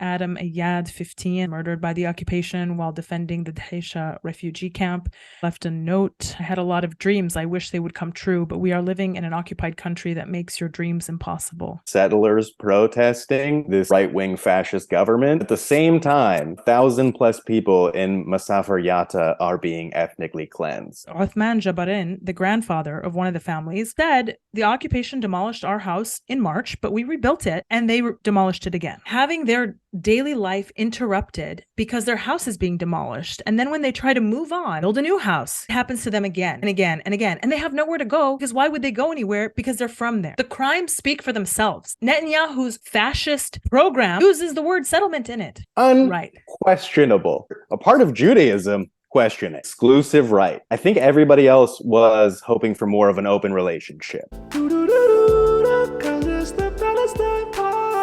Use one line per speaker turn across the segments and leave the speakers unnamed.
Adam Ayad, 15, murdered by the occupation while defending the Dahisha refugee camp, left a note. I had a lot of dreams. I wish they would come true, but we are living in an occupied country that makes your dreams impossible.
Settlers protesting this right-wing fascist government. At the same time, 1,000+ people in Masafar Yatta are being ethnically cleansed.
Uthman Jabarin, the grandfather of one of the families, said the occupation demolished our house in March, but we rebuilt it and they demolished it again. Having their daily life interrupted because their house is being demolished. And then when they try to move on, build a new house, it happens to them again and again and again. And they have nowhere to go because why would they go anywhere? Because they're from there. The crimes speak for themselves. Netanyahu's fascist program uses the word settlement in it.
Unquestionable. A part of Judaism, question it. Exclusive right. I think everybody else was hoping for more of an open relationship.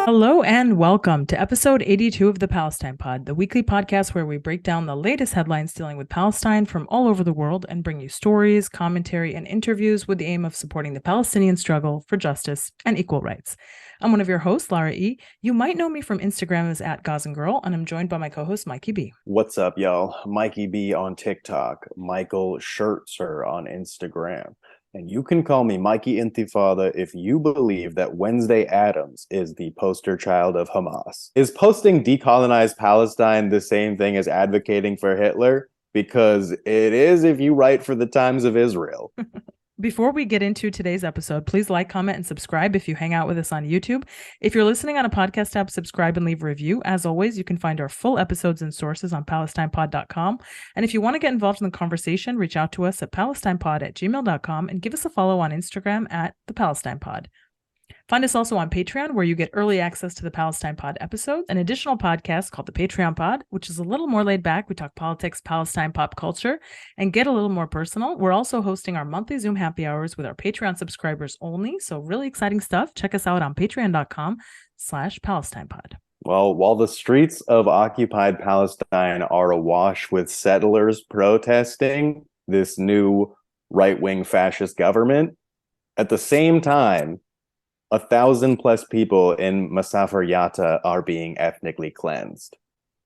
Hello and welcome to episode 82 of the Palestine Pod, the weekly podcast where we break down the latest headlines dealing with Palestine from all over the world and bring you stories, commentary, and interviews with the aim of supporting the Palestinian struggle for justice and equal rights. I'm one of your hosts, Lara E. You might know me from Instagram as @GazanGirl, and I'm joined by my co-host, Mikey B.
What's up, y'all? Mikey B on TikTok, Michael Schertzer on Instagram. And you can call me Mikey Intifada if you believe that Wednesday Addams is the poster child of Hamas. Is posting decolonized Palestine the same thing as advocating for Hitler? Because it is if you write for the Times of Israel.
Before we get into today's episode, please like, comment, and subscribe if you hang out with us on YouTube. If you're listening on a podcast app, subscribe and leave a review. As always, you can find our full episodes and sources on PalestinePod.com. And if you want to get involved in the conversation, reach out to us at PalestinePod@gmail.com and give us a follow on Instagram @ThePalestinePod. Find us also on Patreon, where you get early access to the Palestine Pod episodes, an additional podcast called the Patreon Pod, which is a little more laid back. We talk politics, Palestine, pop culture, and get a little more personal. We're also hosting our monthly Zoom happy hours with our Patreon subscribers only. So really exciting stuff. Check us out on patreon.com/PalestinePod.
Well, while the streets of occupied Palestine are awash with settlers protesting this new right-wing fascist government, at the same time, 1,000+ people in Masafar Yatta are being ethnically cleansed.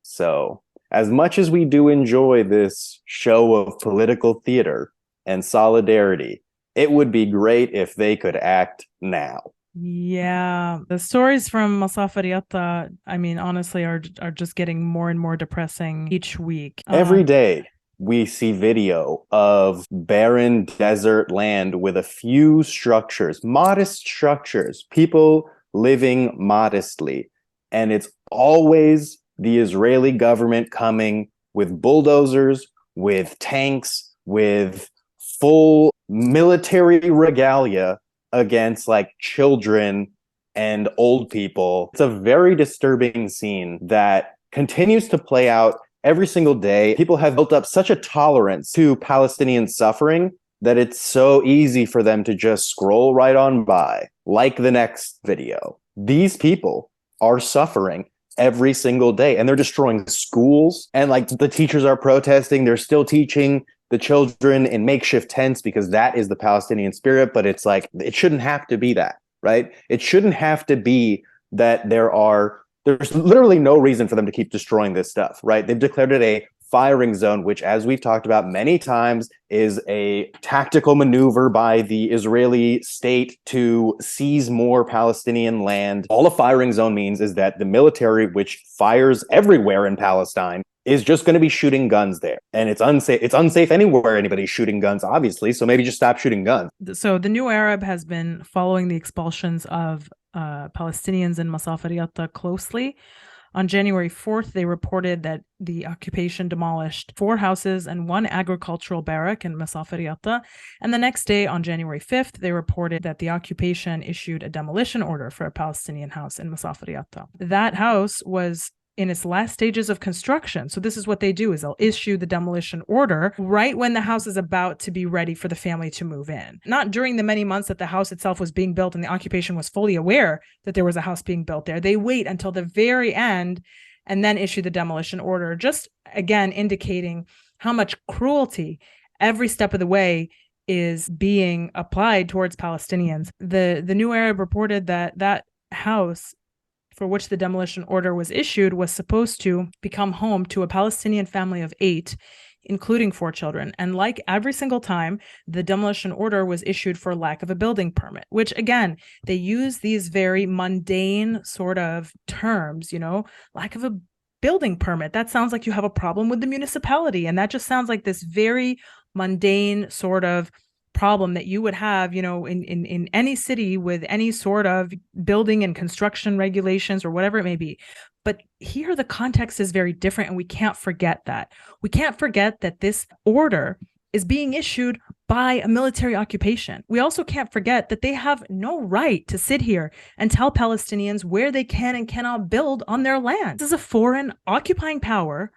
So, as much as we do enjoy this show of political theater and solidarity, it would be great if they could act now.
Yeah, the stories from Masafar Yatta, I mean, honestly, are just getting more and more depressing each week.
Every day, we see video of barren desert land with a few structures, modest structures, people living modestly. And it's always the Israeli government coming with bulldozers, with tanks, with full military regalia against like children and old people. It's a very disturbing scene that continues to play out every single day. People have built up such a tolerance to Palestinian suffering that it's so easy for them to just scroll right on by, like the next video. These people are suffering every single day, and they're destroying schools, and like the teachers are protesting. They're still teaching the children in makeshift tents because that is the Palestinian spirit, but it's like, it shouldn't have to be that, right? It shouldn't have to be that there's literally no reason for them to keep destroying this stuff, right? They've declared it a firing zone, which, as we've talked about many times, is a tactical maneuver by the Israeli state to seize more Palestinian land. All a firing zone means is that the military, which fires everywhere in Palestine, is just going to be shooting guns there. And it's unsafe. It's unsafe anywhere anybody's shooting guns, obviously. So maybe just stop shooting guns.
So the New Arab has been following the expulsions of Palestinians in Masafar Yatta closely. On January 4th, they reported that the occupation demolished 4 houses and 1 agricultural barrack in Masafar Yatta. And the next day, on January 5th, they reported that the occupation issued a demolition order for a Palestinian house in Masafar Yatta. That house was in its last stages of construction. So this is what they do, is they'll issue the demolition order right when the house is about to be ready for the family to move in. Not during the many months that the house itself was being built and the occupation was fully aware that there was a house being built there. They wait until the very end and then issue the demolition order, just again indicating how much cruelty every step of the way is being applied towards Palestinians. The New Arab reported that that house for which the demolition order was issued was supposed to become home to a Palestinian family of 8, including 4 children. And like every single time, the demolition order was issued for lack of a building permit, which again, they use these very mundane sort of terms, lack of a building permit. That sounds like you have a problem with the municipality. And that just sounds like this very mundane sort of problem that you would have, in any city with any sort of building and construction regulations or whatever it may be. But here the context is very different, and we can't forget that. We can't forget that this order is being issued by a military occupation. We also can't forget that they have no right to sit here and tell Palestinians where they can and cannot build on their land. This is a foreign occupying power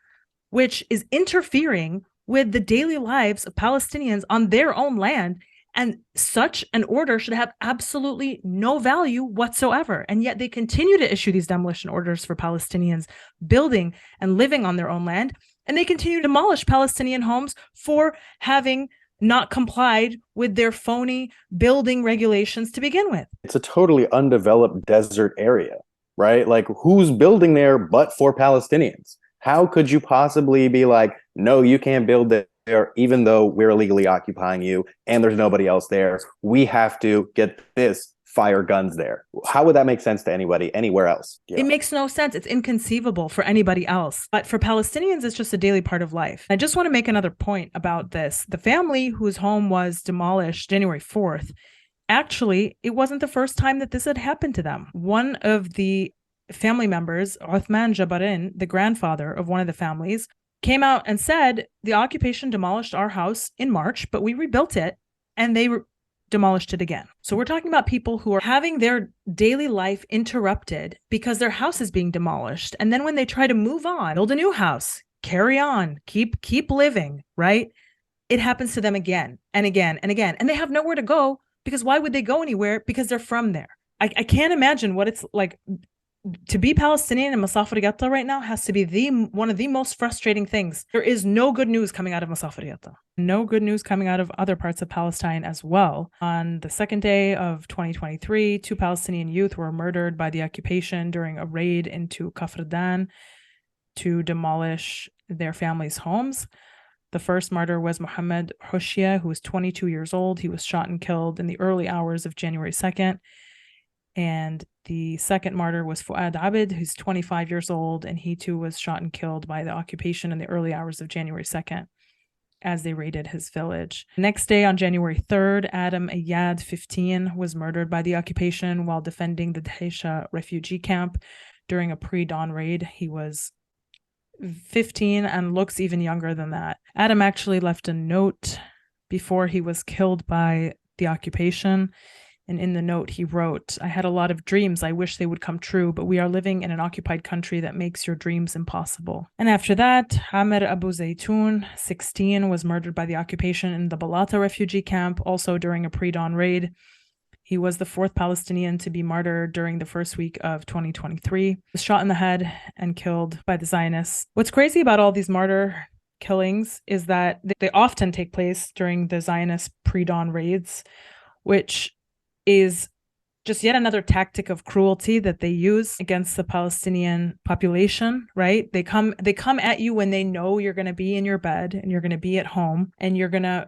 which is interfering with the daily lives of Palestinians on their own land. And such an order should have absolutely no value whatsoever. And yet they continue to issue these demolition orders for Palestinians building and living on their own land. And they continue to demolish Palestinian homes for having not complied with their phony building regulations to begin with.
It's a totally undeveloped desert area, right? Like, who's building there but for Palestinians? How could you possibly be like, no, you can't build there, even though we're illegally occupying you and there's nobody else there? We have to get this, fire guns there. How would that make sense to anybody anywhere else?
It makes no sense. It's inconceivable for anybody else. But for Palestinians, it's just a daily part of life. I just want to make another point about this. The family whose home was demolished January 4th, actually, it wasn't the first time that this had happened to them. One of the family members, Uthman Jabarin, the grandfather of one of the families, came out and said, the occupation demolished our house in March, but we rebuilt it and they demolished it again. So we're talking about people who are having their daily life interrupted because their house is being demolished. And then when they try to move on, build a new house, carry on, keep living, right? It happens to them again and again and again. And they have nowhere to go, because why would they go anywhere? Because they're from there. I can't imagine what it's like. To be Palestinian in Masafat Yatta right now has to be one of the most frustrating things. There is no good news coming out of Masafat Yatta. No good news coming out of other parts of Palestine as well. On the second day of 2023, 2 Palestinian youth were murdered by the occupation during a raid into Kafr Dan to demolish their families' homes. The first martyr was Mohammed Hushia, who was 22 years old. He was shot and killed in the early hours of January 2nd. And the second martyr was Fuad Abid, who's 25 years old, and he too was shot and killed by the occupation in the early hours of January 2nd as they raided his village. Next day, on January 3rd, Adam Ayad, 15, was murdered by the occupation while defending the Dahisha refugee camp during a pre-dawn raid. He was 15 and looks even younger than that. Adam actually left a note before he was killed by the occupation. And in the note, he wrote, I had a lot of dreams. I wish they would come true, but we are living in an occupied country that makes your dreams impossible. And after that, Amr Abu Zaytoun, 16, was murdered by the occupation in the Balata refugee camp, also during a pre-dawn raid. He was the 4th Palestinian to be martyred during the first week of 2023. He was shot in the head and killed by the Zionists. What's crazy about all these martyr killings is that they often take place during the Zionist pre-dawn raids, which is just yet another tactic of cruelty that they use against the Palestinian population, right? They come at you when they know you're going to be in your bed and you're going to be at home and you're going to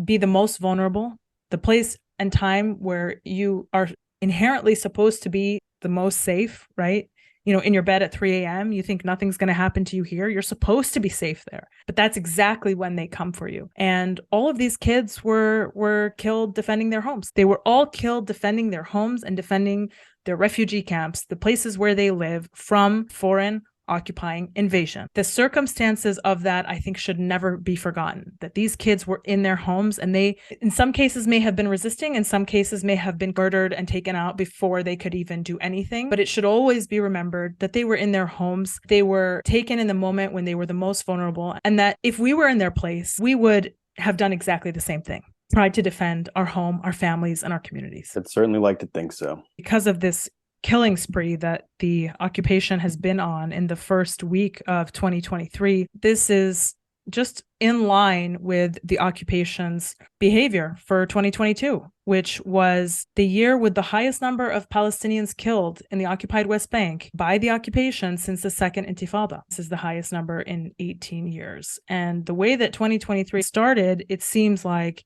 be the most vulnerable, the place and time where you are inherently supposed to be the most safe, right? In your bed at 3 a.m., you think nothing's going to happen to you here. You're supposed to be safe there. But that's exactly when they come for you. And all of these kids were killed defending their homes. They were all killed defending their homes and defending their refugee camps, the places where they live, from foreign occupying invasion. The circumstances of that, I think, should never be forgotten, that these kids were in their homes and they, in some cases, may have been resisting, in some cases may have been murdered and taken out before they could even do anything. But it should always be remembered that they were in their homes. They were taken in the moment when they were the most vulnerable, and that if we were in their place, we would have done exactly the same thing. Tried to defend our home, our families, and our communities.
I'd certainly like to think so.
Because of this killing spree that the occupation has been on in the first week of 2023, this is just in line with the occupation's behavior for 2022, which was the year with the highest number of Palestinians killed in the occupied West Bank by the occupation since the Second Intifada. This is the highest number in 18 years. And the way that 2023 started, it seems like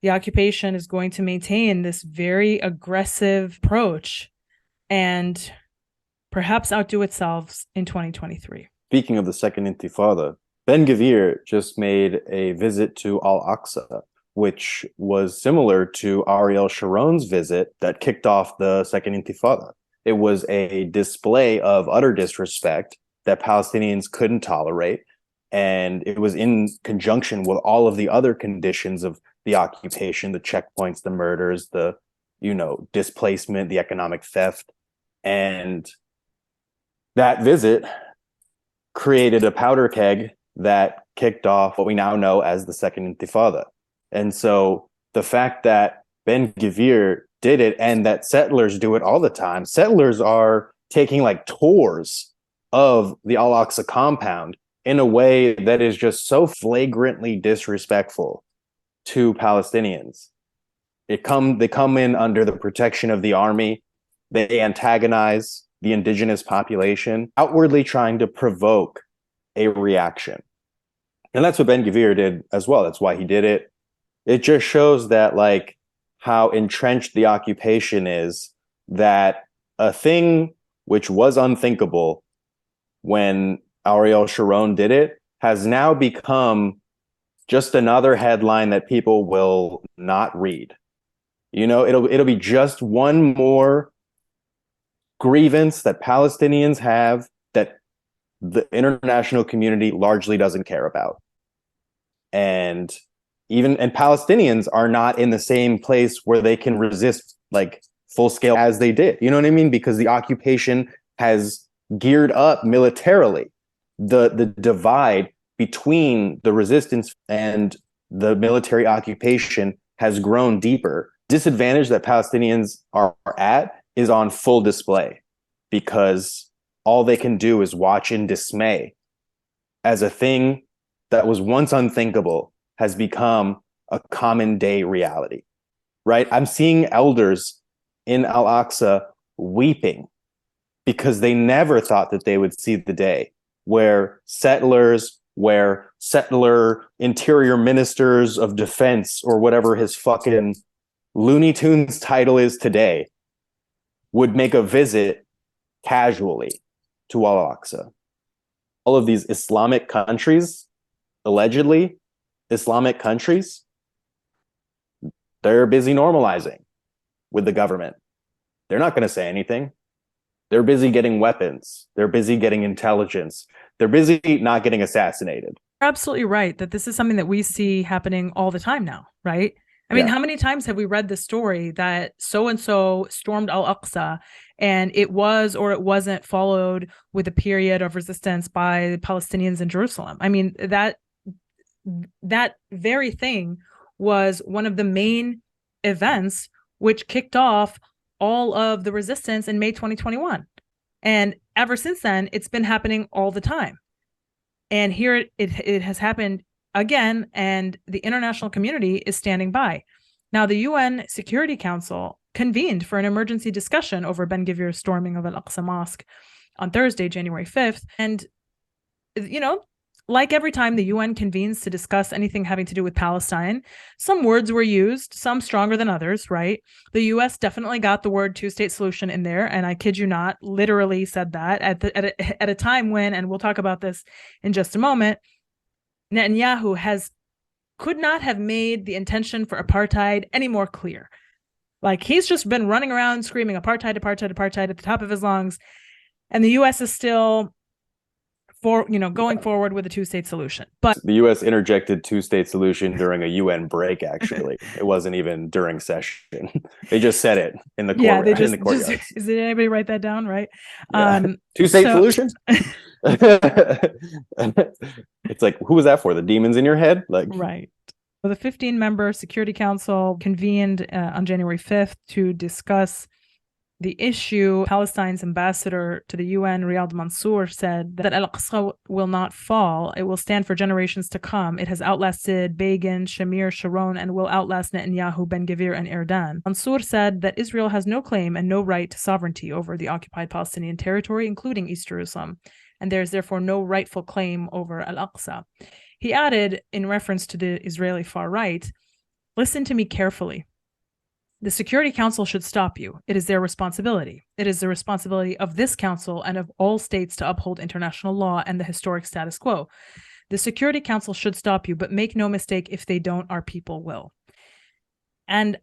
the occupation is going to maintain this very aggressive approach and perhaps outdo itself in 2023.
Speaking of the Second Intifada, Ben-Gvir just made a visit to Al-Aqsa, which was similar to Ariel Sharon's visit that kicked off the Second Intifada. It was a display of utter disrespect that Palestinians couldn't tolerate, and it was in conjunction with all of the other conditions of the occupation, the checkpoints, the murders, the, displacement, the economic theft. And that visit created a powder keg that kicked off what we now know as the Second Intifada. And so the fact that Ben-Gvir did it and that settlers do it all the time, settlers are taking like tours of the Al-Aqsa compound in a way that is just so flagrantly disrespectful to Palestinians. They come in under the protection of the army. They antagonize the indigenous population, outwardly trying to provoke a reaction. And that's what Ben-Gvir did as well. That's why he did it. It just shows that like how entrenched the occupation is, that a thing which was unthinkable when Ariel Sharon did it has now become just another headline that people will not read. It'll be just one more grievance that Palestinians have that the international community largely doesn't care about. And Palestinians are not in the same place where they can resist like full scale as they did. You know what I mean? Because the occupation has geared up militarily. The divide between the resistance and the military occupation has grown deeper. Disadvantage that Palestinians are at is on full display, because all they can do is watch in dismay as a thing that was once unthinkable has become a common day reality, right? I'm seeing elders in Al-Aqsa weeping because they never thought that they would see the day where settler interior ministers of defense, or whatever his fucking Looney Tunes title is today, would make a visit casually to Al-Aqsa. All of these Islamic countries, allegedly Islamic countries, they're busy normalizing with the government. They're not going to say anything. They're busy getting weapons. They're busy getting intelligence. They're busy not getting assassinated.
You're absolutely right that this is something that we see happening all the time now, right? I mean, how many times have we read the story that so-and-so stormed Al-Aqsa and it was or it wasn't followed with a period of resistance by the Palestinians in Jerusalem? I mean, that very thing was one of the main events which kicked off all of the resistance in May 2021. And ever since then, it's been happening all the time. And here it has happened again, and the international community is standing by. Now, the UN Security Council convened for an emergency discussion over Ben-Gvir's storming of Al-Aqsa Mosque on Thursday, January 5th. And, like every time the UN convenes to discuss anything having to do with Palestine, some words were used, some stronger than others, right? The US definitely got the word two-state solution in there, and I kid you not, literally said that at a time when, and we'll talk about this in just a moment, Netanyahu could not have made the intention for apartheid any more clear. Like, he's just been running around screaming apartheid, apartheid, apartheid at the top of his lungs, and the US is still going forward with a two-state solution. But
the US interjected two-state solution during a UN break, actually. It wasn't even during session. They just said it in the courtyard. Yeah, in the courtyard.
Did anybody write that down, right?
Yeah. Two-state solution? It's like, who was that for? The demons in your head? Like,
right. So the 15-member Security Council convened on January 5th to discuss the issue, Palestine's ambassador to the UN, Riyad Mansour, said that Al-Aqsa will not fall. It will stand for generations to come. It has outlasted Begin, Shamir, Sharon, and will outlast Netanyahu, Ben-Gvir, and Erdogan. Mansour said that Israel has no claim and no right to sovereignty over the occupied Palestinian territory, including East Jerusalem, and there is therefore no rightful claim over Al-Aqsa. He added, in reference to the Israeli far right, listen to me carefully. The Security Council should stop you. It is their responsibility. It is the responsibility of this council and of all states to uphold international law and the historic status quo. The Security Council should stop you, but make no mistake, if they don't, our people will. And,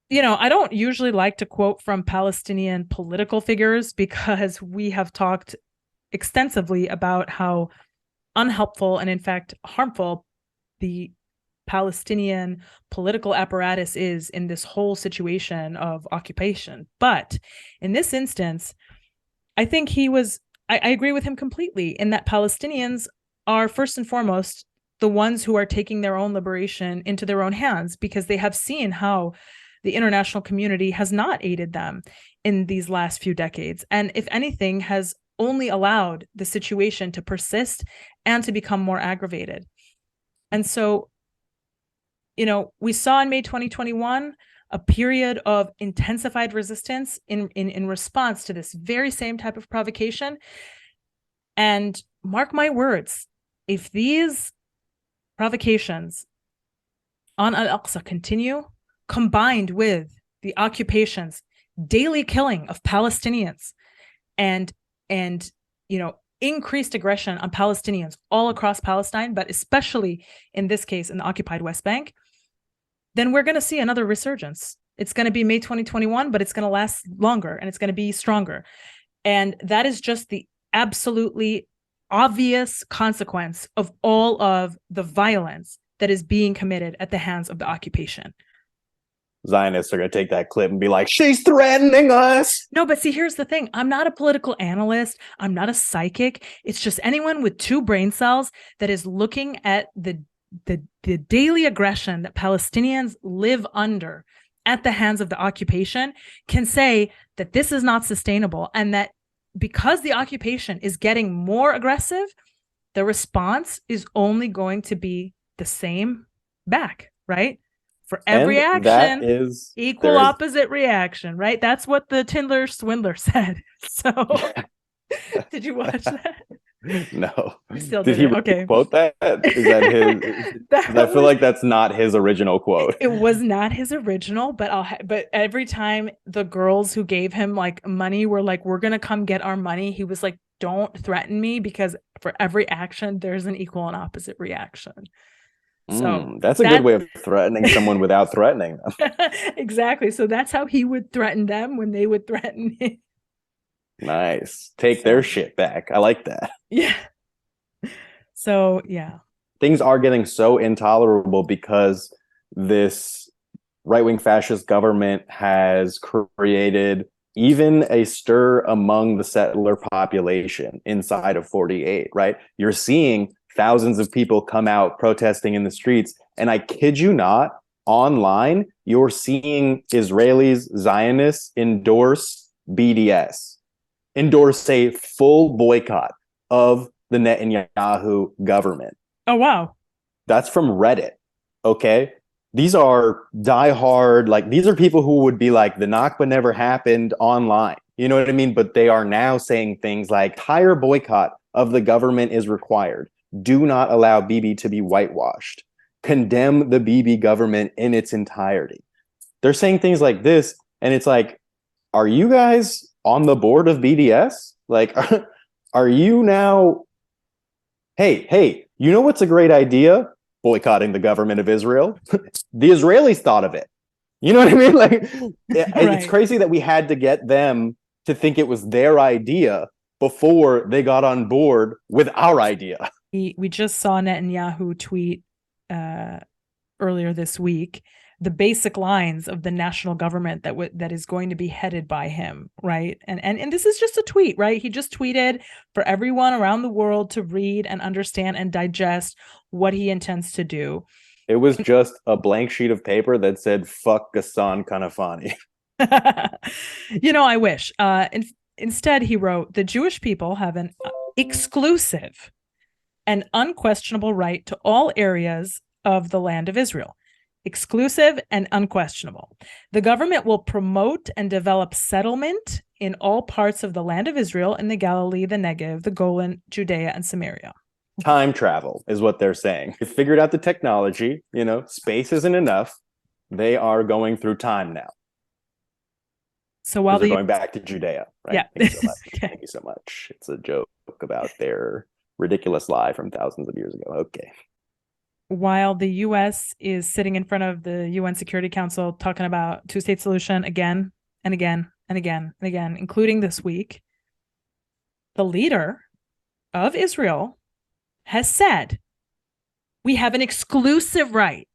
you know, I don't usually like to quote from Palestinian political figures because we have talked extensively about how unhelpful and, in fact, harmful the Palestinian political apparatus is in this whole situation of occupation. But in this instance, I think I agree with him completely in that Palestinians are first and foremost the ones who are taking their own liberation into their own hands, because they have seen how the international community has not aided them in these last few decades. And if anything, has only allowed the situation to persist and to become more aggravated. And so, you know, we saw in May 2021 a period of intensified resistance in response to this very same type of provocation. And mark my words, if these provocations on Al-Aqsa continue, combined with the occupation's daily killing of Palestinians and you know, increased aggression on Palestinians all across Palestine, but especially in this case in the occupied West Bank, then we're going to see another resurgence. It's going to be May 2021, but it's going to last longer and it's going to be stronger. And that is just the absolutely obvious consequence of all of the violence that is being committed at the hands of the occupation.
Zionists are going to take that clip and be like, she's threatening us.
No, but see, here's the thing. I'm not a political analyst. I'm not a psychic. It's just anyone with two brain cells that is looking at the daily aggression that Palestinians live under at the hands of the occupation can say that this is not sustainable, and that because the occupation is getting more aggressive, the response is only going to be the same back, right? For every action, is equal opposite reaction, right? That's what the Tindler Swindler said. So did you watch that?
No.
Still
did he quote that? Is that his? I feel like that's not his original quote.
It was not his original, but every time the girls who gave him like money were like, "We're gonna come get our money," he was like, "Don't threaten me, because for every action, there's an equal and opposite reaction." So
that's a good way of threatening someone without threatening them.
Exactly. So that's how he would threaten them when they would threaten him.
Nice. Take their shit back. I like that.
Yeah. So, yeah.
Things are getting so intolerable because this right-wing fascist government has created even a stir among the settler population inside of 48, right? You're seeing thousands of people come out protesting in the streets. And I kid you not, online, you're seeing Israelis, Zionists endorse BDS, endorse a full boycott of the Netanyahu government.
Oh, wow.
That's from Reddit, okay? These are diehard, like, these are people who would be like, the Nakba never happened online. You know what I mean? But they are now saying things like, higher boycott of the government is required. Do not allow Bibi to be whitewashed. Condemn the Bibi government in its entirety. They're saying things like this, and it's like, are you guys on the board of BDS? Like, are you now, hey, you know what's a great idea? Boycotting the government of Israel. The Israelis thought of it. You know what I mean? Like, It's crazy that we had to get them to think it was their idea before they got on board with our idea.
We just saw Netanyahu tweet earlier this week the basic lines of the national government that is going to be headed by him, right? And this is just a tweet, right? He just tweeted for everyone around the world to read and understand and digest what he intends to do.
It was just a blank sheet of paper that said, fuck Ghassan Kanafani.
I wish. Instead, he wrote, the Jewish people have an exclusive and unquestionable right to all areas of the land of Israel. Exclusive and unquestionable. The government will promote and develop settlement in all parts of the land of Israel, in the Galilee, the Negev, the Golan, Judea, and Samaria.
Time travel is what they're saying. They figured out the technology, space isn't enough. They are going through time now.
So while
they're going back to Judea, right?
Yeah.
Thank you so much. Thank you so much. It's a joke about their ridiculous lie from thousands of years ago. Okay.
While the U.S. is sitting in front of the UN Security Council talking about two-state solution again and again and again and again, including this week, the leader of Israel has said, we have an exclusive right.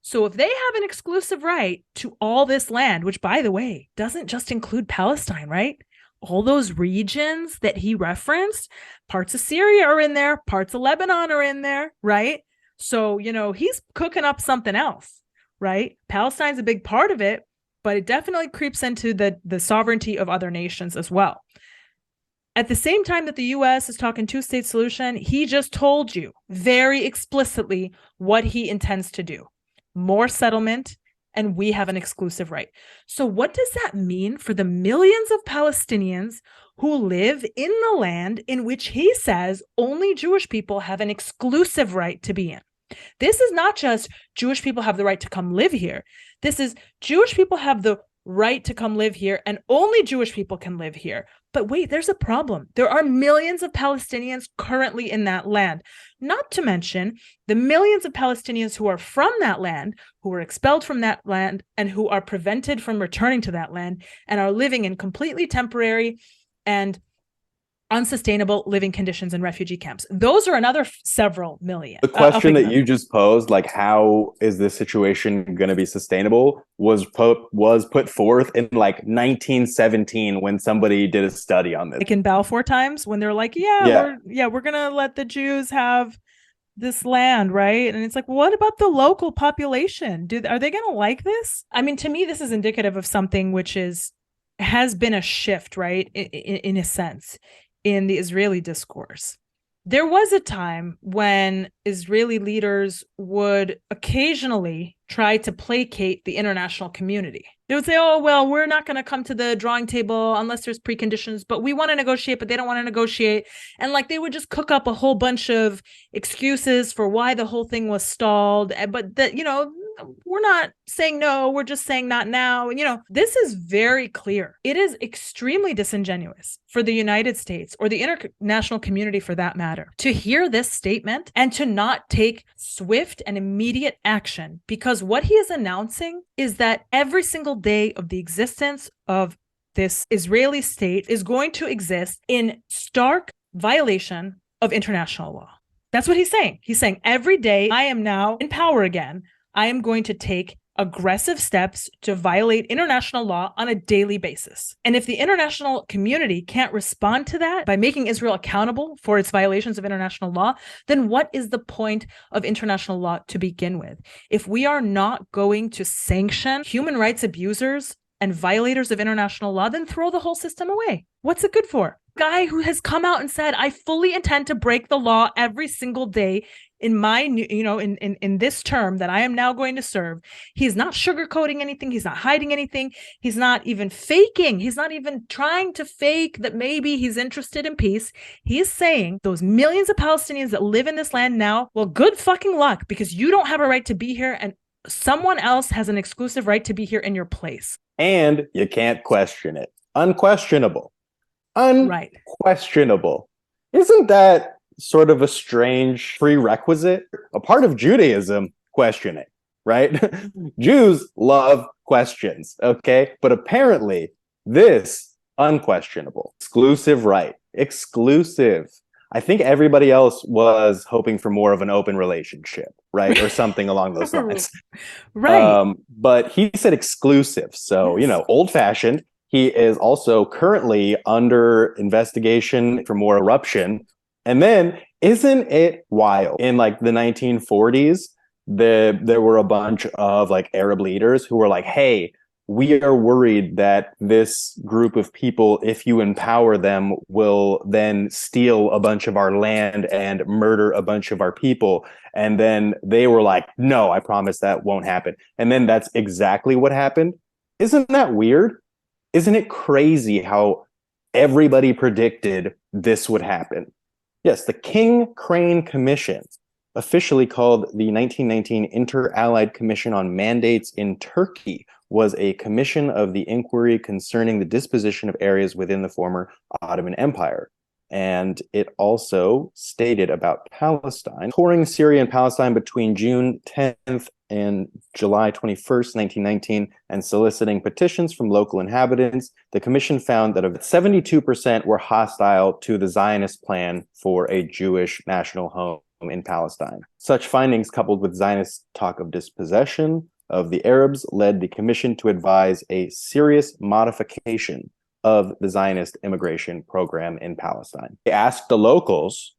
So if they have an exclusive right to all this land, which, by the way, doesn't just include Palestine, right? All those regions that he referenced, parts of Syria are in there, parts of Lebanon are in there, right? So, he's cooking up something else, right? Palestine's a big part of it, but it definitely creeps into the sovereignty of other nations as well. At the same time that the U.S. is talking two-state solution, he just told you very explicitly what he intends to do. More settlement, and we have an exclusive right. So what does that mean for the millions of Palestinians who live in the land in which he says only Jewish people have an exclusive right to be in? This is not just Jewish people have the right to come live here. This is Jewish people have the right to come live here, and only Jewish people can live here. But wait, there's a problem. There are millions of Palestinians currently in that land, not to mention the millions of Palestinians who are from that land, who were expelled from that land, and who are prevented from returning to that land and are living in completely temporary and unsustainable living conditions in refugee camps. Those are another several million.
The question that you just posed, like how is this situation going to be sustainable, was put forth in like 1917 when somebody did a study on this.
Like in Balfour times when they're like, we're going to let the Jews have this land, right? And it's like, what about the local population? Are they going to like this? I mean, to me, this is indicative of something which has been a shift, right? In a sense, in the Israeli discourse. There was a time when Israeli leaders would occasionally try to placate the international community. They would say, oh, well, we're not going to come to the drawing table unless there's preconditions, but we want to negotiate, but they don't want to negotiate. And like they would just cook up a whole bunch of excuses for why the whole thing was stalled. But that, we're not saying no, we're just saying not now. And, this is very clear. It is extremely disingenuous for the United States, or the international community for that matter, to hear this statement and to not take swift and immediate action, because what he is announcing is that every single day of the existence of this Israeli state is going to exist in stark violation of international law. That's what he's saying. He's saying every day I am now in power again, I am going to take aggressive steps to violate international law on a daily basis. And if the international community can't respond to that by making Israel accountable for its violations of international law, then what is the point of international law to begin with? If we are not going to sanction human rights abusers and violators of international law, then throw the whole system away. What's it good for? Guy who has come out and said, I fully intend to break the law every single day in my, in this term that I am now going to serve. He's not sugarcoating anything. He's not hiding anything. He's not even faking. He's not even trying to fake that maybe he's interested in peace. He's saying those millions of Palestinians that live in this land now, well, good fucking luck, because you don't have a right to be here and someone else has an exclusive right to be here in your place.
And you can't question it. Unquestionable. Unquestionable. Right. Isn't that sort of a strange prerequisite? A part of Judaism, questioning, right? Jews love questions, okay? But apparently this unquestionable, exclusive right, exclusive. I think everybody else was hoping for more of an open relationship, right? Or something along those lines.
Right.
But he said exclusive. So, old fashioned. He is also currently under investigation for more corruption. And then, isn't it wild? In like the 1940s, there were a bunch of like Arab leaders who were like, hey, we are worried that this group of people, if you empower them, will then steal a bunch of our land and murder a bunch of our people. And then they were like, no, I promise that won't happen. And then that's exactly what happened. Isn't that weird? Isn't it crazy how everybody predicted this would happen? Yes, the King Crane Commission, officially called the 1919 Inter-Allied Commission on Mandates in Turkey, was a commission of the inquiry concerning the disposition of areas within the former Ottoman Empire. And it also stated about Palestine, touring Syria and Palestine between June 10th and July 21st, 1919, and soliciting petitions from local inhabitants. The commission found that 72% were hostile to the Zionist plan for a Jewish national home in Palestine. Such findings, coupled with Zionist talk of dispossession of the Arabs, led the commission to advise a serious modification of the Zionist immigration program in Palestine. They asked the locals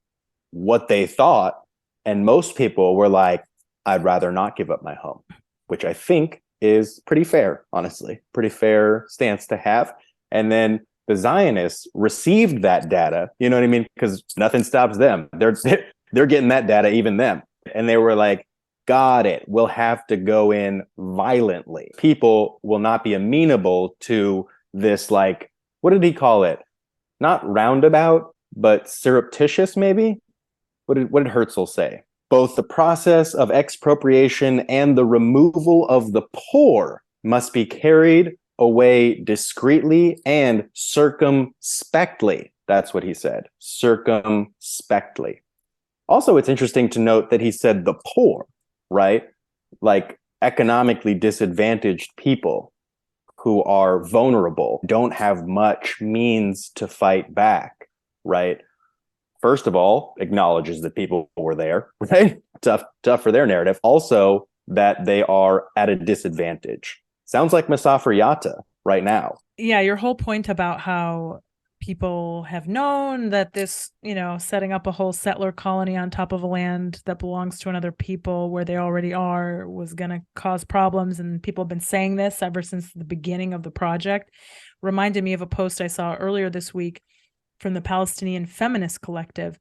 what they thought, and most people were like, I'd rather not give up my home, which I think is pretty fair, honestly, pretty fair stance to have. And then the Zionists received that data, you know what I mean? Because nothing stops them. They're getting that data, even them. And they were like, got it. We'll have to go in violently. People will not be amenable to this, like, what did he call it? Not roundabout, but surreptitious, maybe? What did Herzl say? Both the process of expropriation and the removal of the poor must be carried away discreetly and circumspectly. That's what he said, circumspectly. Also, it's interesting to note that he said the poor, right? Like economically disadvantaged people who are vulnerable, don't have much means to fight back, right? First of all, acknowledges that people were there, right? Tough for their narrative. Also, that they are at a disadvantage. Sounds like Musafer Yatta right now.
Yeah, your whole point about how people have known that this, setting up a whole settler colony on top of a land that belongs to another people where they already are was going to cause problems. And people have been saying this ever since the beginning of the project. Reminded me of a post I saw earlier this week from the Palestinian Feminist Collective.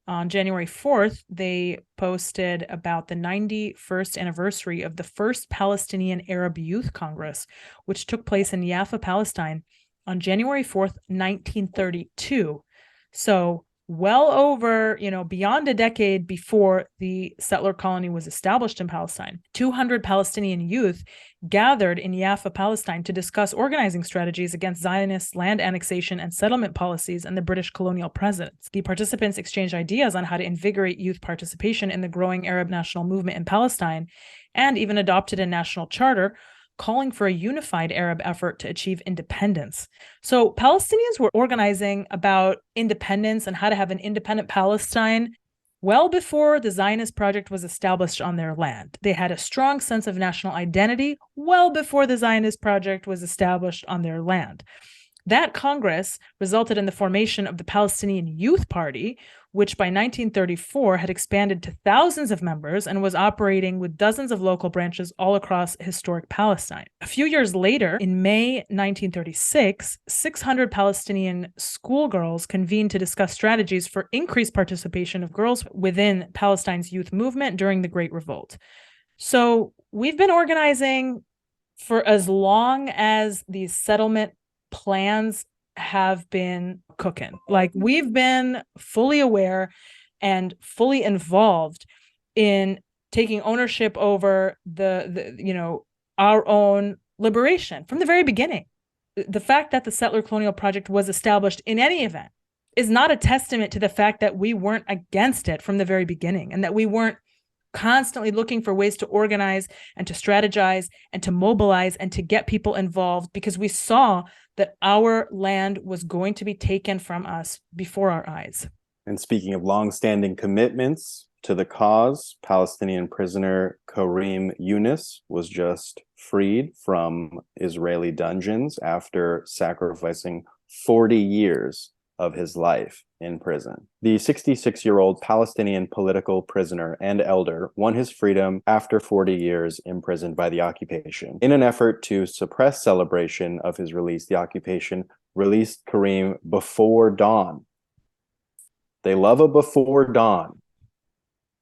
On January 4th, they posted about the 91st anniversary of the first Palestinian Arab Youth Congress, which took place in Jaffa, Palestine, on January 4th, 1932. So well over, beyond a decade before the settler colony was established in Palestine. 200 Palestinian youth gathered in Jaffa, Palestine to discuss organizing strategies against Zionist land annexation and settlement policies and the British colonial presence. The participants exchanged ideas on how to invigorate youth participation in the growing Arab national movement in Palestine, and even adopted a national charter calling for a unified Arab effort to achieve independence. So Palestinians were organizing about independence and how to have an independent Palestine well before the Zionist project was established on their land. They had a strong sense of national identity well before the Zionist project was established on their land. That Congress resulted in the formation of the Palestinian Youth Party, which by 1934 had expanded to thousands of members and was operating with dozens of local branches all across historic Palestine. A few years later, in May 1936, 600 Palestinian schoolgirls convened to discuss strategies for increased participation of girls within Palestine's youth movement during the Great Revolt. So we've been organizing for as long as these settlement plans have been cooking. Like, we've been fully aware and fully involved in taking ownership over our own liberation from the very beginning. The fact that the settler colonial project was established in any event is not a testament to the fact that we weren't against it from the very beginning, and that we weren't constantly looking for ways to organize and to strategize and to mobilize and to get people involved, because we saw that our land was going to be taken from us before our eyes.
And speaking of longstanding commitments to the cause, Palestinian prisoner Karim Yunus was just freed from Israeli dungeons after sacrificing 40 years of his life in prison. The 66-year-old Palestinian political prisoner and elder won his freedom after 40 years imprisoned by the occupation. In an effort to suppress celebration of his release, the occupation released Karim before dawn. They love a before dawn,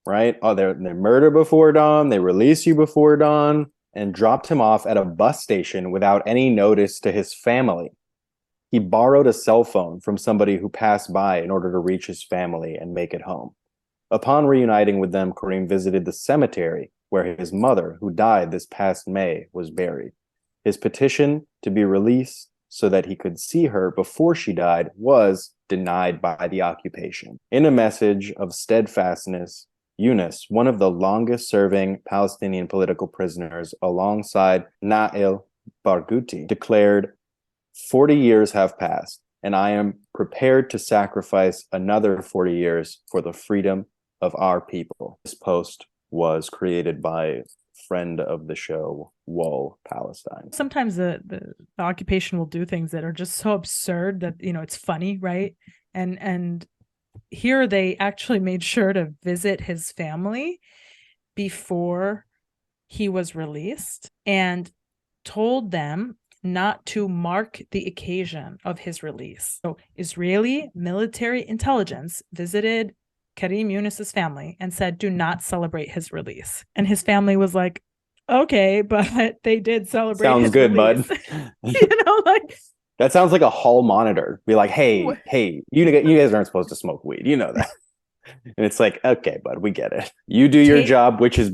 right? Oh, they murder before dawn, they release you before dawn, and dropped him off at a bus station without any notice to his family. He borrowed a cell phone from somebody who passed by in order to reach his family and make it home. Upon reuniting with them, Karim visited the cemetery where his mother, who died this past May, was buried. His petition to be released so that he could see her before she died was denied by the occupation. In a message of steadfastness, Yunus, one of the longest-serving Palestinian political prisoners alongside Nail Barghouti, declared, 40 years have passed, and I am prepared to sacrifice another 40 years for the freedom of our people. This post was created by friend of the show, Wall Palestine.
Sometimes the occupation will do things that are just so absurd that, it's funny, right? And here they actually made sure to visit his family before he was released and told them not to mark the occasion of his release. So Israeli military intelligence visited Karim Yunus's family and said, do not celebrate his release. And his family was like, okay, but they did celebrate.
Sounds
his
good,
release.
bud.
Like
that sounds like a hall monitor. Be like, hey, you guys aren't supposed to smoke weed. You know that. And it's like, okay, bud, we get it. You do your job, which is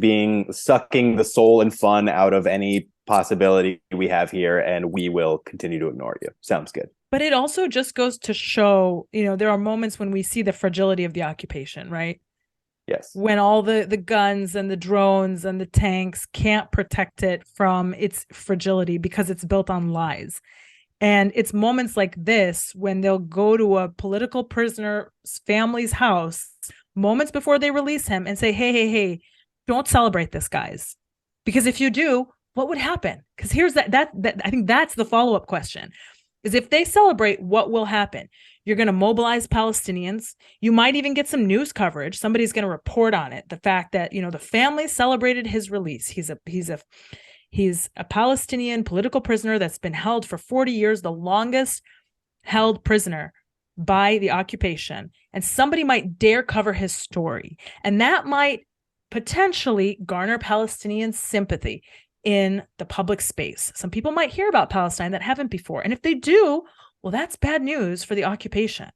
sucking the soul and fun out of any possibility we have here, and we will continue to ignore you. Sounds good.
But it also just goes to show, there are moments when we see the fragility of the occupation, right?
Yes.
When all the guns and the drones and the tanks can't protect it from its fragility because it's built on lies. And it's moments like this when they'll go to a political prisoner's family's house moments before they release him and say, hey, don't celebrate this, guys. Because if you do, what would happen? Because here's that I think that's the follow-up question, is if they celebrate, what will happen? You're going to mobilize Palestinians. You might even get some news coverage. Somebody's going to report on it. The fact that, the family celebrated his release. He's a Palestinian political prisoner that's been held for 40 years, the longest held prisoner by the occupation. And somebody might dare cover his story. And that might potentially garner Palestinian sympathy in the public space. Some people might hear about Palestine that haven't before. And if they do, well, that's bad news for the occupation,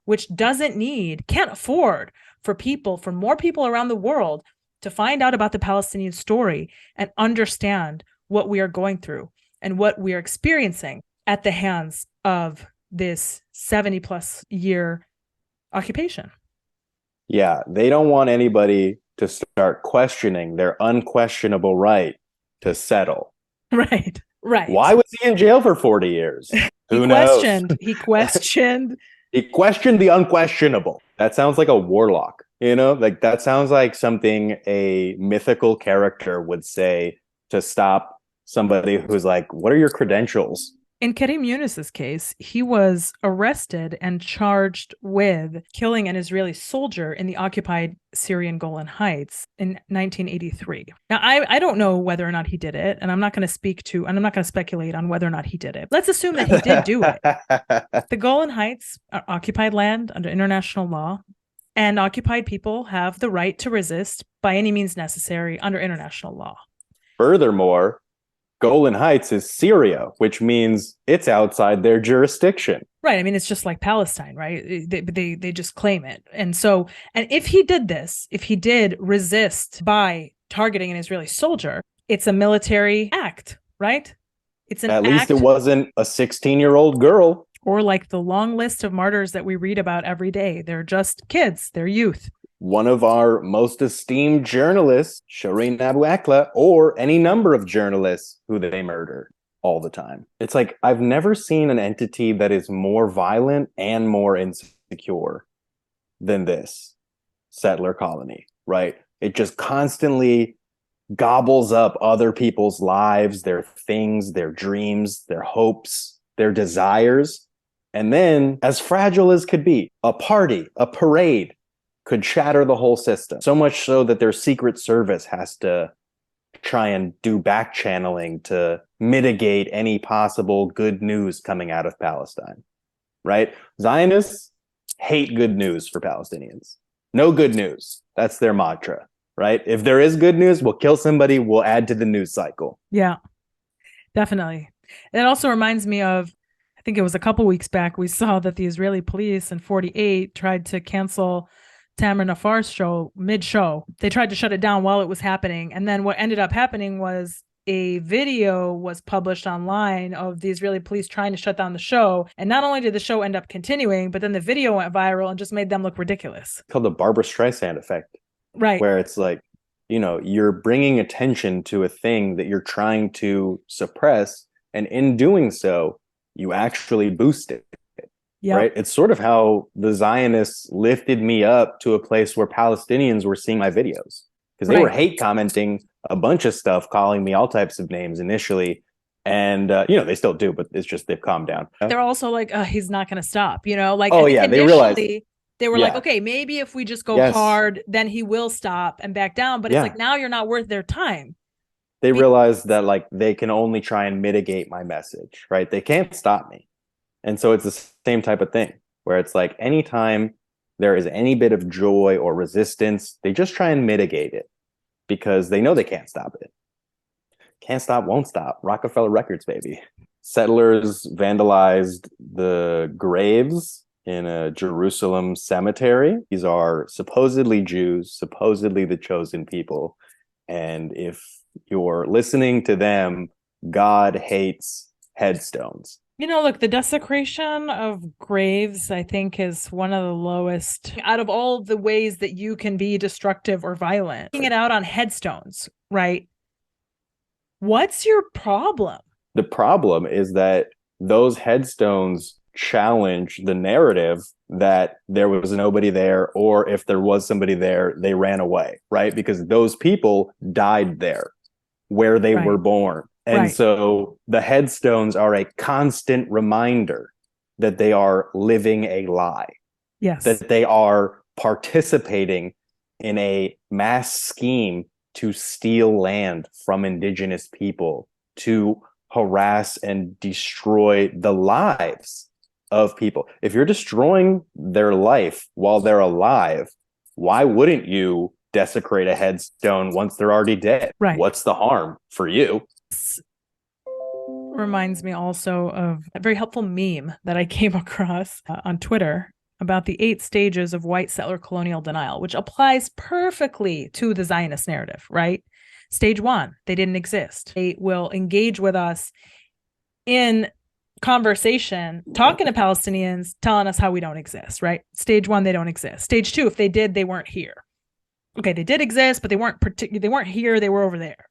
which can't afford for more people around the world to find out about the Palestinian story and understand what we are going through and what we are experiencing at the hands of this 70+ year occupation.
Yeah, they don't want anybody to start questioning their unquestionable right to settle.
Right.
Why was he in jail for 40 years? Who knows?
He questioned.
He questioned the unquestionable. That sounds like a warlock, Like that sounds like something a mythical character would say to stop somebody who's like, what are your credentials?
In Karim Yunus's case, he was arrested and charged with killing an Israeli soldier in the occupied Syrian Golan Heights in 1983. Now, I don't know whether or not he did it, and I'm not going to speculate on whether or not he did it. Let's assume that he did do it. The Golan Heights are occupied land under international law, and occupied people have the right to resist by any means necessary under international law.
Furthermore, Golan Heights is Syria, which means it's outside their jurisdiction.
Right. I mean, it's just like Palestine, right? They just claim it. And if he did resist by targeting an Israeli soldier, it's a military act, right? It's an act.
At least it wasn't a 16-year-old girl.
Or like the long list of martyrs that we read about every day. They're just kids. They're youth.
One of our most esteemed journalists, Shireen Abu Akleh, or any number of journalists who they murder all the time. It's like, I've never seen an entity that is more violent and more insecure than this settler colony, right? It just constantly gobbles up other people's lives, their things, their dreams, their hopes, their desires, And then, as fragile as could be, a party, a parade could shatter the whole system. So much so that their Secret Service has to try and do back channeling to mitigate any possible good news coming out of Palestine, right? Zionists hate good news for Palestinians. No good news. That's their mantra, right? If there is good news, we'll kill somebody, we'll add to the news cycle.
Yeah, definitely. It also reminds me of, I think it was a couple weeks back, we saw that the Israeli police in 48 tried to cancel Tamar Nafar's show mid-show. They tried to shut it down while it was happening. And then what ended up happening was a video was published online of the Israeli police trying to shut down the show. And not only did the show end up continuing, but then the video went viral and just made them look ridiculous.
It's called the Barbara Streisand effect.
Right.
Where it's like, you know, you're bringing attention to a thing that you're trying to suppress. And in doing so, you actually boost it. Yep. Right. It's sort of how the Zionists lifted me up to a place where Palestinians were seeing my videos, because they were hate commenting a bunch of stuff, calling me all types of names initially. And, you know, they still do, but it's just they've calmed down.
They're also like, he's not going to stop, you know, like,
oh, yeah, they realized.
They were like, okay, maybe if we just go hard, then he will stop and back down. But it's like, now you're not worth their time.
They realized that, like, they can only try and mitigate my message, right? They can't stop me. And so it's the same type of thing where it's like anytime there is any bit of joy or resistance, they just try and mitigate it because they know they can't stop it. Can't stop, won't stop. Rockefeller Records, baby. Settlers vandalized the graves in a Jerusalem cemetery. These are supposedly Jews, supposedly the chosen people. And if you're listening to them, God hates headstones.
You know, look, the desecration of graves, I think, is one of the lowest out of all the ways that you can be destructive or violent. Taking it out on headstones, right? What's your problem?
The problem is that those headstones challenge the narrative that there was nobody there, or if there was somebody there, they ran away, right? Because those people died there where they were born. And so the headstones are a constant reminder that they are living a lie.
Yes.
That they are participating in a mass scheme to steal land from indigenous people, to harass and destroy the lives of people. If you're destroying their life while they're alive, why wouldn't you desecrate a headstone once they're already dead?
Right.
What's the harm for you?
Reminds me also of a very helpful meme that I came across on Twitter about the 8 stages of white settler colonial denial, which applies perfectly to the Zionist narrative, right? Stage 1, they didn't exist. They will engage with us in conversation, talking to Palestinians, telling us how we don't exist, right? Stage 1, they don't exist. Stage 2, if they did, they weren't here. Okay, they did exist, but they weren't here, they were over there.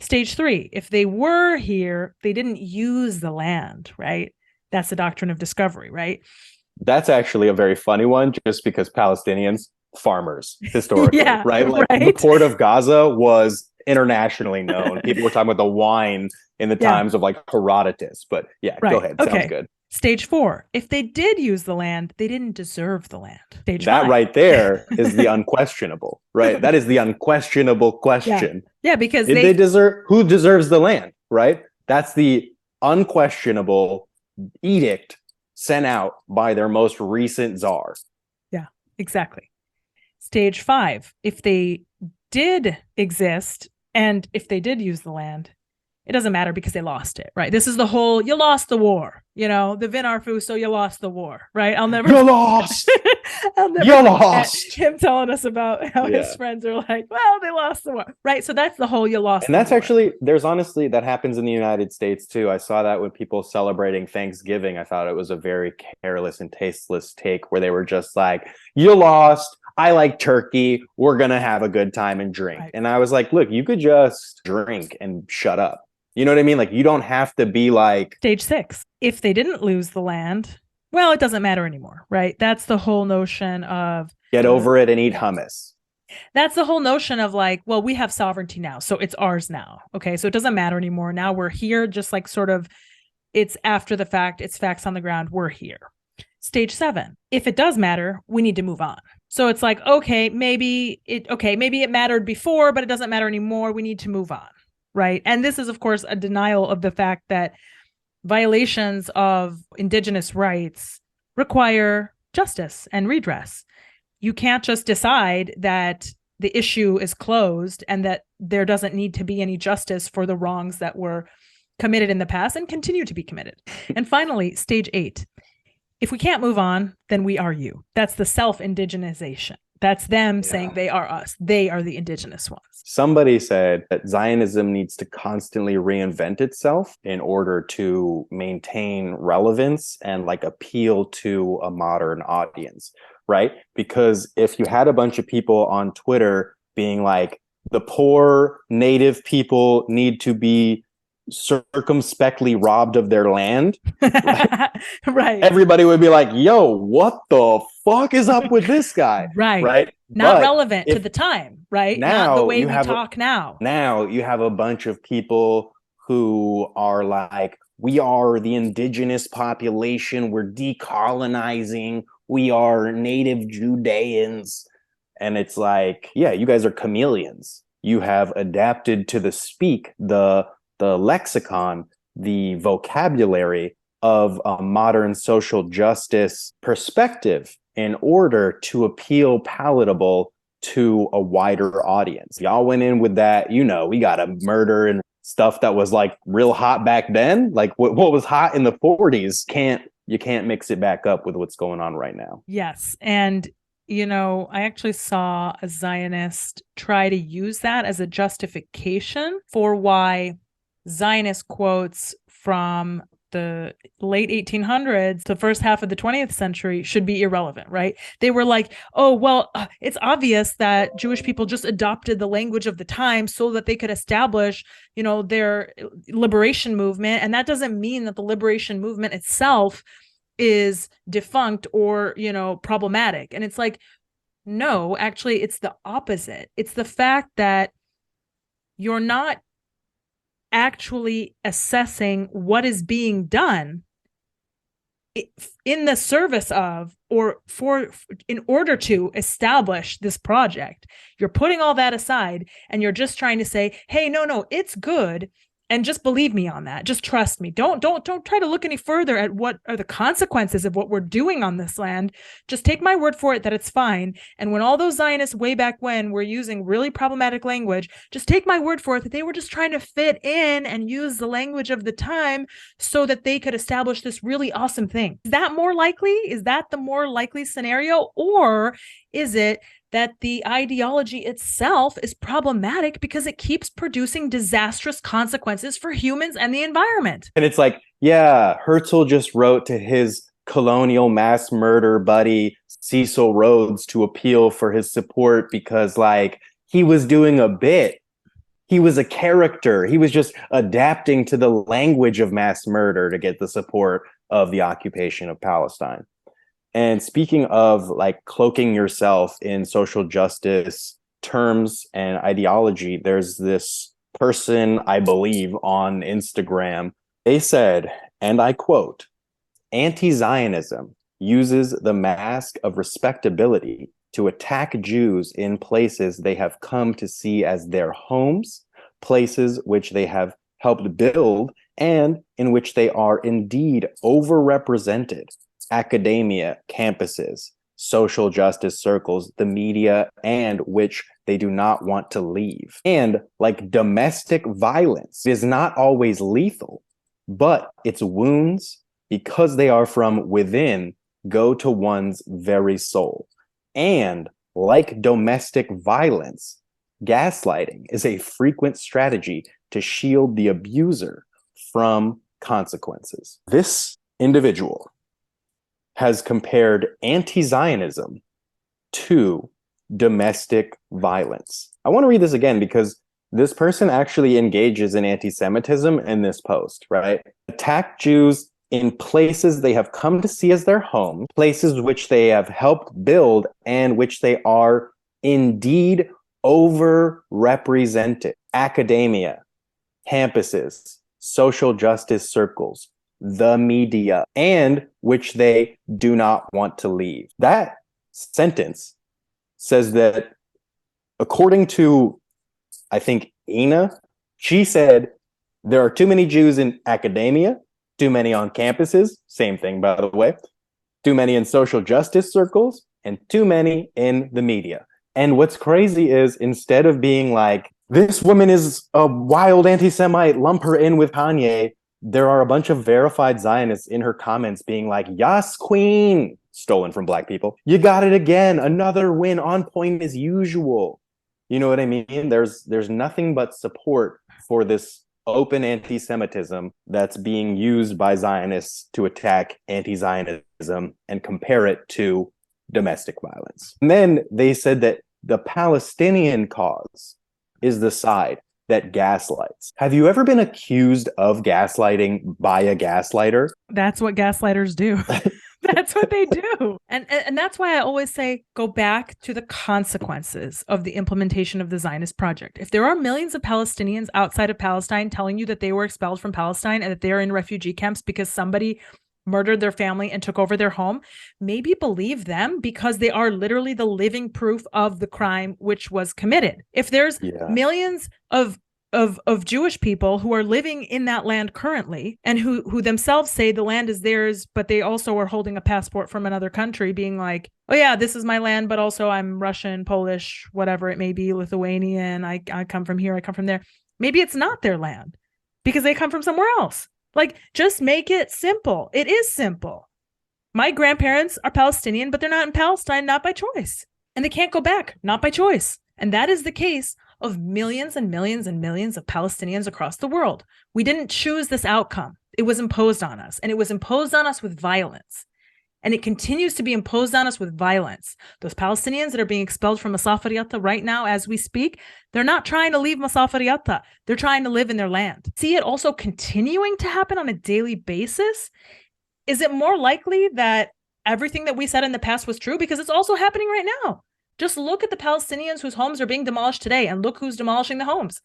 Stage 3, if they were here, they didn't use the land, right? That's the doctrine of discovery, right?
That's actually a very funny one, just because Palestinians, farmers, historically, right? Like the port of Gaza was internationally known. People were talking about the wine in the times of like Herodotus, but go ahead. Sounds good.
Stage 4, if they did use the land, they didn't deserve the land. Stage
that
5.
Right there is the unquestionable, right? That is the unquestionable question.
Yeah, because
they deserve, who deserves the land, right? That's the unquestionable edict sent out by their most recent czar.
Yeah, exactly. Stage 5, if they did exist and if they did use the land, it doesn't matter because they lost it, right? This is the whole, you lost the war, you know, the Vin Arfu, so you lost the war, right?
You lost.
You lost. Him telling us about how his friends are like, well, they lost the war, right? So that's the whole, you lost.
And that's actually, there's honestly, that happens in the United States too. I saw that with people celebrating Thanksgiving. I thought it was a very careless and tasteless take where they were just like, you lost. I like turkey. We're going to have a good time and drink. Right. And I was like, look, you could just drink and shut up. You know what I mean? Like, you don't have to be like...
Stage 6. If they didn't lose the land, well, it doesn't matter anymore, right? That's the whole notion of...
Get over it and eat hummus.
That's the whole notion of like, well, we have sovereignty now, so it's ours now. Okay, so it doesn't matter anymore. Now we're here, just like sort of It's after the fact, it's facts on the ground, we're here. Stage 7, if it does matter, we need to move on. So it's like, maybe it mattered before, but it doesn't matter anymore. We need to move on, right? And this is, of course, a denial of the fact that violations of indigenous rights require justice and redress. You can't just decide that the issue is closed and that there doesn't need to be any justice for the wrongs that were committed in the past and continue to be committed. And finally, stage 8. If we can't move on, then we are you. That's the self-indigenization. That's them saying they are us. They are the indigenous ones.
Somebody said that Zionism needs to constantly reinvent itself in order to maintain relevance and like appeal to a modern audience, right? Because if you had a bunch of people on Twitter being like, the poor native people need to be circumspectly robbed of their land,
right?
Everybody would be like, yo, what the fuck is up with this guy?
Right. Not but relevant to the time, right? Not the way we talk now.
Now you have a bunch of people who are like, we are the indigenous population, we're decolonizing, we are native Judeans. And it's like, yeah, you guys are chameleons. You have adapted to the speak, the lexicon, the vocabulary of a modern social justice perspective in order to appeal palatable to a wider audience. Y'all went in with that, we got a murder and stuff that was like real hot back then. Like what was hot in the 40s, you can't mix it back up with what's going on right now.
Yes. And I actually saw a Zionist try to use that as a justification for why Zionist quotes from the late 1800s, the first half of the 20th century should be irrelevant, right? They were like, it's obvious that Jewish people just adopted the language of the time so that they could establish, their liberation movement. And that doesn't mean that the liberation movement itself is defunct or, problematic. And it's like, no, actually, it's the opposite. It's the fact that you're not actually assessing what is being done in the service of or in order to establish this project. You're putting all that aside and you're just trying to say, hey, no, it's good. And just believe me on that. Just trust me. Don't try to look any further at what are the consequences of what we're doing on this land. Just take my word for it that it's fine. And when all those Zionists way back when were using really problematic language, just take my word for it that they were just trying to fit in and use the language of the time so that they could establish this really awesome thing. Is that more likely? Is that the more likely scenario? Or is it that the ideology itself is problematic because it keeps producing disastrous consequences for humans and the environment?
And it's like, yeah, Herzl just wrote to his colonial mass murder buddy, Cecil Rhodes, to appeal for his support because, like, he was doing a bit. He was a character. He was just adapting to the language of mass murder to get the support of the occupation of Palestine. And speaking of like cloaking yourself in social justice terms and ideology, there's this person, I believe, on Instagram. They said, and I quote, "Anti-Zionism uses the mask of respectability to attack Jews in places they have come to see as their homes, places which they have helped build, and in which they are indeed overrepresented. Academia, campuses, social justice circles, the media, and which they do not want to leave. And like domestic violence is not always lethal, but its wounds, because they are from within, go to one's very soul. And like domestic violence, gaslighting is a frequent strategy to shield the abuser from consequences." This individual has compared anti-Zionism to domestic violence. I want to read this again because this person actually engages in anti-Semitism in this post, right? Attack Jews in places they have come to see as their home, places which they have helped build and which they are indeed overrepresented. Academia, campuses, social justice circles, the media, and which they do not want to leave. That sentence says that, according to, I think, Ina, she said, there are too many Jews in academia, too many on campuses, same thing, by the way, too many in social justice circles, and too many in the media. And what's crazy is, instead of being like, this woman is a wild anti-Semite, lump her in with Kanye, there are a bunch of verified Zionists in her comments being like, Yas, queen, stolen from black people. You got it again. Another win, on point as usual. You know what I mean? There's nothing but support for this open anti-Semitism that's being used by Zionists to attack anti-Zionism and compare it to domestic violence. And then they said that the Palestinian cause is the side that gaslights. Have you ever been accused of gaslighting by a gaslighter?
That's what gaslighters do. That's what they do. And that's why I always say, go back to the consequences of the implementation of the Zionist project. If there are millions of Palestinians outside of Palestine telling you that they were expelled from Palestine and that they're in refugee camps because somebody murdered their family and took over their home, maybe believe them, because they are literally the living proof of the crime which was committed. If there's millions of Jewish people who are living in that land currently and who themselves say the land is theirs, but they also are holding a passport from another country being like, oh yeah, this is my land, but also I'm Russian, Polish, whatever it may be, Lithuanian, I come from here, I come from there. Maybe it's not their land because they come from somewhere else. Like, just make it simple. It is simple. My grandparents are Palestinian, but they're not in Palestine, not by choice. And they can't go back, not by choice. And that is the case of millions and millions and millions of Palestinians across the world. We didn't choose this outcome. It was imposed on us, and it was imposed on us with violence. And it continues to be imposed on us with violence. Those Palestinians that are being expelled from Masafer Yatta right now as we speak, they're not trying to leave Masafer Yatta. They're trying to live in their land. See it also continuing to happen on a daily basis? Is it more likely that everything that we said in the past was true? Because it's also happening right now. Just look at the Palestinians whose homes are being demolished today and look who's demolishing the homes.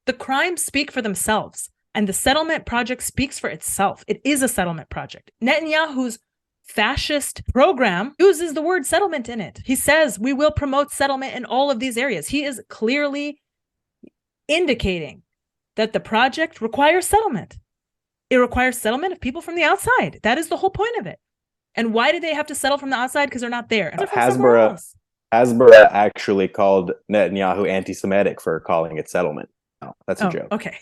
The crimes speak for themselves, and the settlement project speaks for itself. It is a settlement project. Netanyahu's fascist program uses the word settlement in it. He says we will promote settlement in all of these areas. He is clearly indicating that the project requires settlement. It requires settlement of people from the outside. That is the whole point of it. And why do they have to settle from the outside? Because they're not there. And
Hasbara actually called Netanyahu anti-Semitic for calling it settlement. No, that's a joke.
Okay.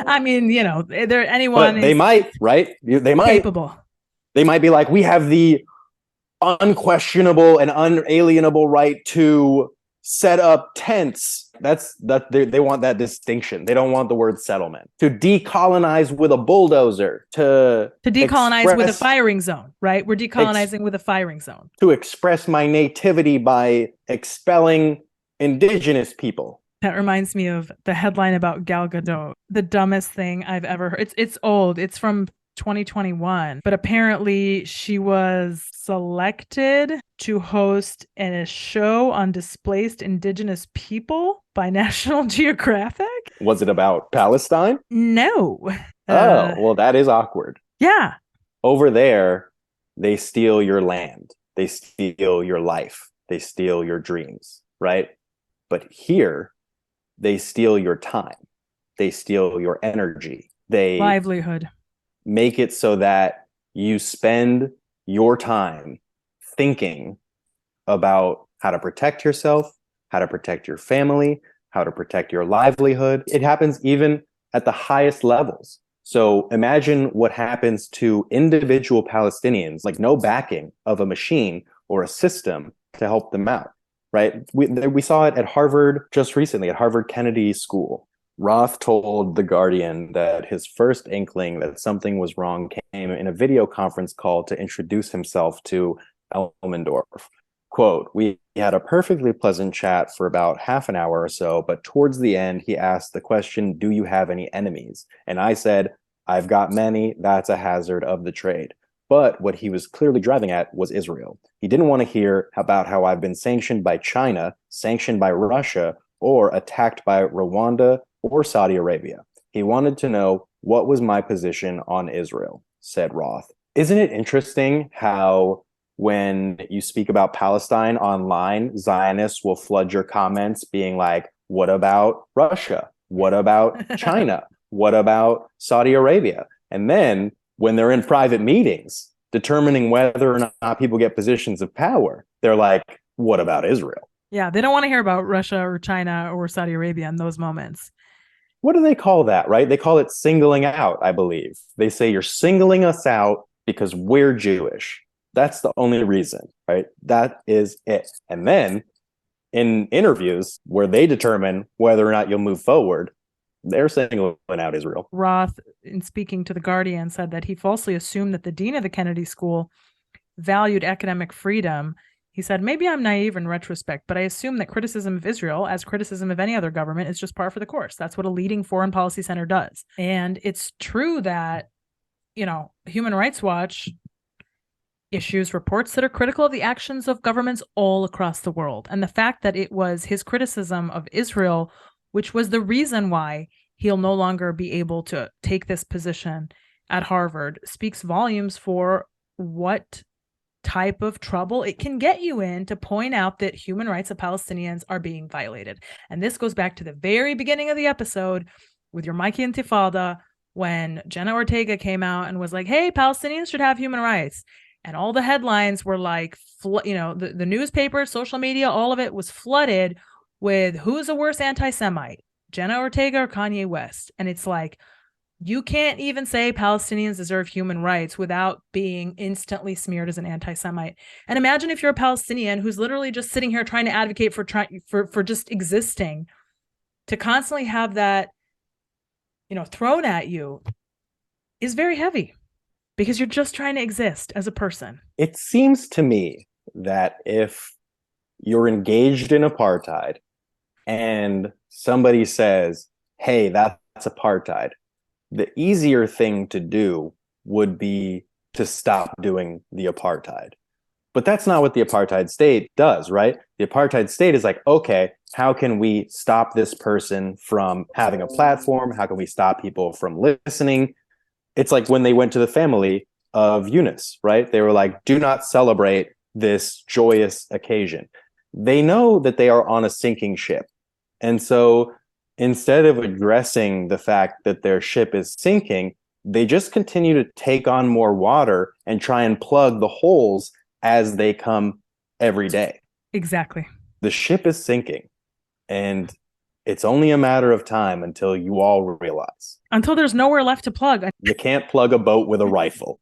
I mean, there anyone.
But they might, right? They might.
Capable.
They might be like, we have the unquestionable and unalienable right to set up tents. They want that distinction. They don't want the word settlement. To decolonize with a bulldozer. To
decolonize with a firing zone, right? We're decolonizing with a firing zone.
To express my nativity by expelling indigenous people.
That reminds me of the headline about Gal Gadot. The dumbest thing I've ever heard. It's old. It's from 2021, but apparently she was selected to host a show on displaced indigenous people by National Geographic.
Was it about Palestine?
No.
Well, that is awkward.
Yeah.
Over there, they steal your land. They steal your life. They steal your dreams, right? But here, they steal your time. They steal your energy.
Livelihood.
Make it so that you spend your time thinking about how to protect yourself, how to protect your family, how to protect your livelihood. It happens even at the highest levels. So imagine what happens to individual Palestinians, like no backing of a machine or a system to help them out, right? We saw it at Harvard just recently, at Harvard Kennedy School. Roth told The Guardian that his first inkling that something was wrong came in a video conference call to introduce himself to Elmendorf. Quote, we had a perfectly pleasant chat for about half an hour or so, but towards the end, he asked the question, do you have any enemies? And I said, I've got many. That's a hazard of the trade. But what he was clearly driving at was Israel. He didn't want to hear about how I've been sanctioned by China, sanctioned by Russia, or attacked by Rwanda or Saudi Arabia. He wanted to know what was my position on Israel. said Roth. Isn't it interesting how when you speak about Palestine online, Zionists will flood your comments being like, what about Russia? What about China? What about Saudi Arabia? And then when they're in private meetings determining whether or not people get positions of power, they're like, what about Israel?
Yeah, they don't want to hear about Russia or China or Saudi Arabia in those moments.
What do they call that, right? They call it singling out, I believe. They say you're singling us out because we're Jewish. That's the only reason, right? That is it. And then in interviews where they determine whether or not you'll move forward, they're singling out Israel.
Roth, in speaking to The Guardian, said that he falsely assumed that the dean of the Kennedy School valued academic freedom. He said, maybe I'm naive in retrospect, but I assume that criticism of Israel, as criticism of any other government, is just par for the course. That's what a leading foreign policy center does. And it's true that, Human Rights Watch issues reports that are critical of the actions of governments all across the world. And the fact that it was his criticism of Israel, which was the reason why he'll no longer be able to take this position at Harvard, speaks volumes for what type of trouble it can get you in to point out that human rights of Palestinians are being violated. And this goes back to the very beginning of the episode with your Mikey Intifada, when Jenna Ortega came out and was like, hey, Palestinians should have human rights. And all the headlines were like, the newspapers, social media, all of it was flooded with who's the worst anti-Semite, Jenna Ortega or Kanye West. And it's like, you can't even say Palestinians deserve human rights without being instantly smeared as an anti-Semite. And imagine if you're a Palestinian who's literally just sitting here trying to advocate for just existing, to constantly have that, thrown at you is very heavy because you're just trying to exist as a person.
It seems to me that if you're engaged in apartheid and somebody says, hey, that's apartheid, the easier thing to do would be to stop doing the apartheid. But that's not what the apartheid state does, right? The apartheid state is like, okay, how can we stop this person from having a platform? How can we stop people from listening? It's like when they went to the family of Eunice, right? They were like, do not celebrate this joyous occasion. They know that they are on a sinking ship. And so instead of addressing the fact that their ship is sinking, they just continue to take on more water and try and plug the holes as they come every day.
Exactly.
The ship is sinking, and it's only a matter of time until you all realize.
Until there's nowhere left to plug.
You can't plug a boat with a rifle.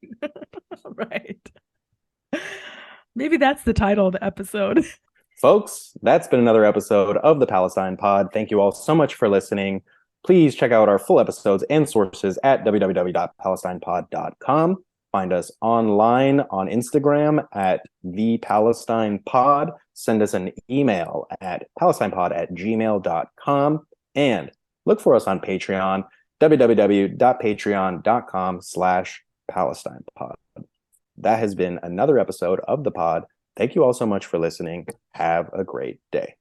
Right. Maybe that's the title of the episode.
Folks, that's been another episode of the Palestine Pod. Thank you all so much for listening. Please check out our full episodes and sources at www.palestinepod.com. Find us online on Instagram at @thepalestinepod. Send us an email at palestinepod@gmail.com. And look for us on Patreon, www.patreon.com/palestinepod. That has been another episode of the pod. Thank you all so much for listening. Have a great day.